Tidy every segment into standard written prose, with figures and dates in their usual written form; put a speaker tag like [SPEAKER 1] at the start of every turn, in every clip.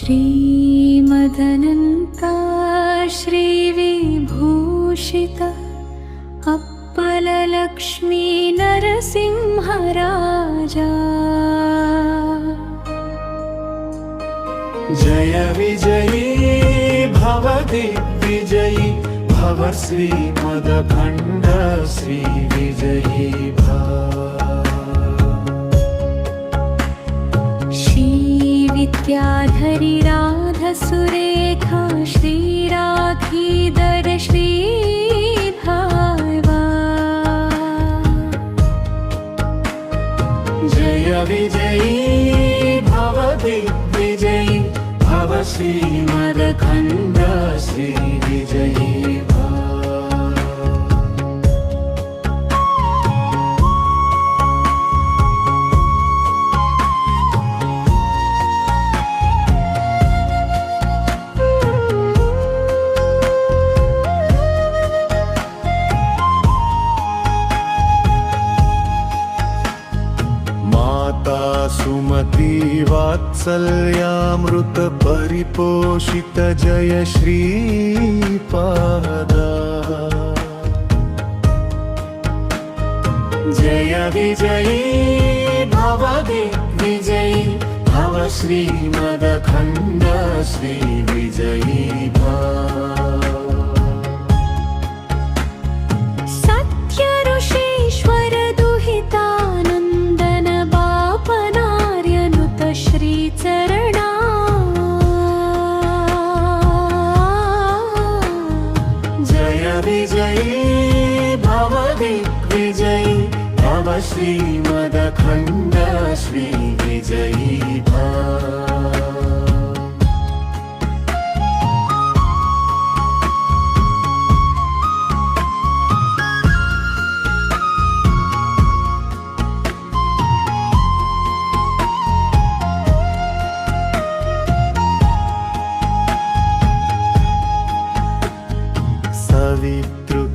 [SPEAKER 1] श्रीमदनन्ता श्रीविभूषित अप्पललक्ष्मी नरसिंहराजा।
[SPEAKER 2] जय विजयी भव दिग्विजयी भव श्रीमदखण्ड श्री विजयी
[SPEAKER 1] विद्याधरी राधसुरेखा श्रीराधीधर श्रीभावा।
[SPEAKER 2] जय विजयी भव दिग्विजयी भव श्रीमदखण्ड श्री विजयी सुमति वात्सल्यामृत परिपोषित जय श्रीपादा। जय विजयी भव दिग्विजयी भव श्रीमदखण्ड श्री विजयी विजयी भव दिग्विजयी भव श्रीमदखण्ड श्री विजयी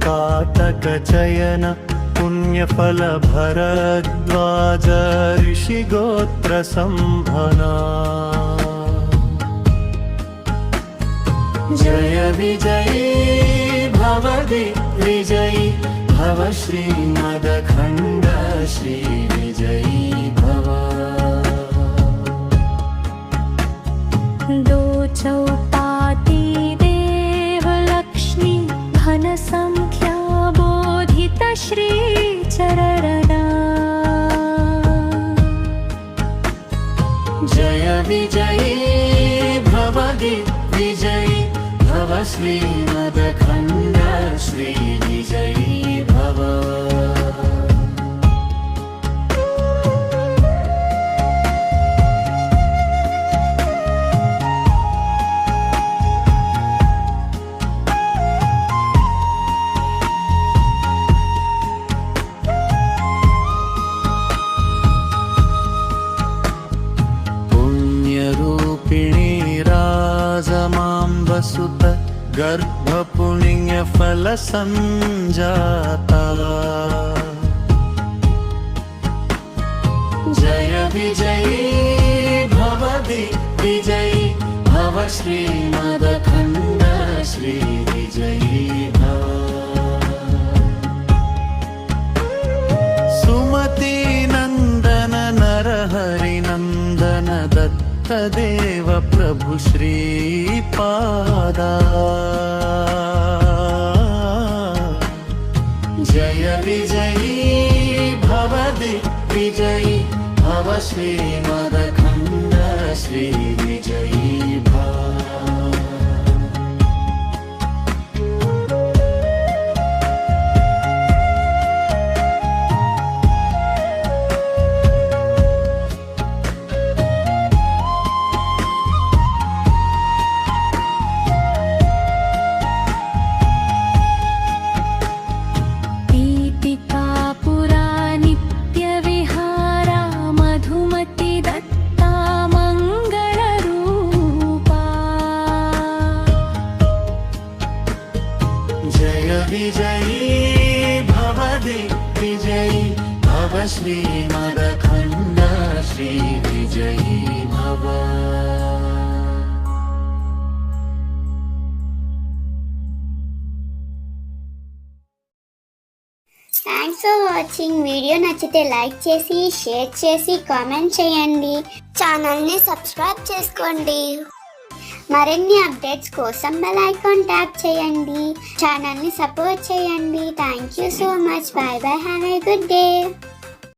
[SPEAKER 2] काटकचयन पुण्यफल भरद्वाज ऋषिगोत्र संभना। जय विजयी भव दिग्विजयी भव श्रीमदखण्ड श्री विजयी भव।
[SPEAKER 1] लोचौपाती देवलक्ष्मी घनसंख्या बोधित श्रीचरणा।
[SPEAKER 2] जय विजयी भव दिग्विजयी भव श्रीमदखण्ड श्री विजयी भव। सुत गर्भपुण्यफल संजाता। जय विजयी भव दिग्विजयी भव श्रीमदखण्ड श्री विजयी भव। सुमति नंदन नरहरि नंदन देव प्रभु श्रीपादा। जय विजयी भव दिग्विजयी भव श्रीमदखण्ड श्री विजयी विजयी भव दिग्विजयी भव श्रीमदखण्ड श्री विजयी भव।
[SPEAKER 3] Thanks for watching. వీడియో నచ్చితే లైక్ చేసి షేర్ చేసి కామెంట్ చేయండి. ఛానల్ని సబ్స్క్రైబ్ చేసుకోండి. మరిన్ని అప్డేట్స్ కోసం బెల్ ఐకాన్ ట్యాప్ చేయండి. ఛానల్ని సపోర్ట్ చేయండి. Thank you so much. Bye bye. Have a good day.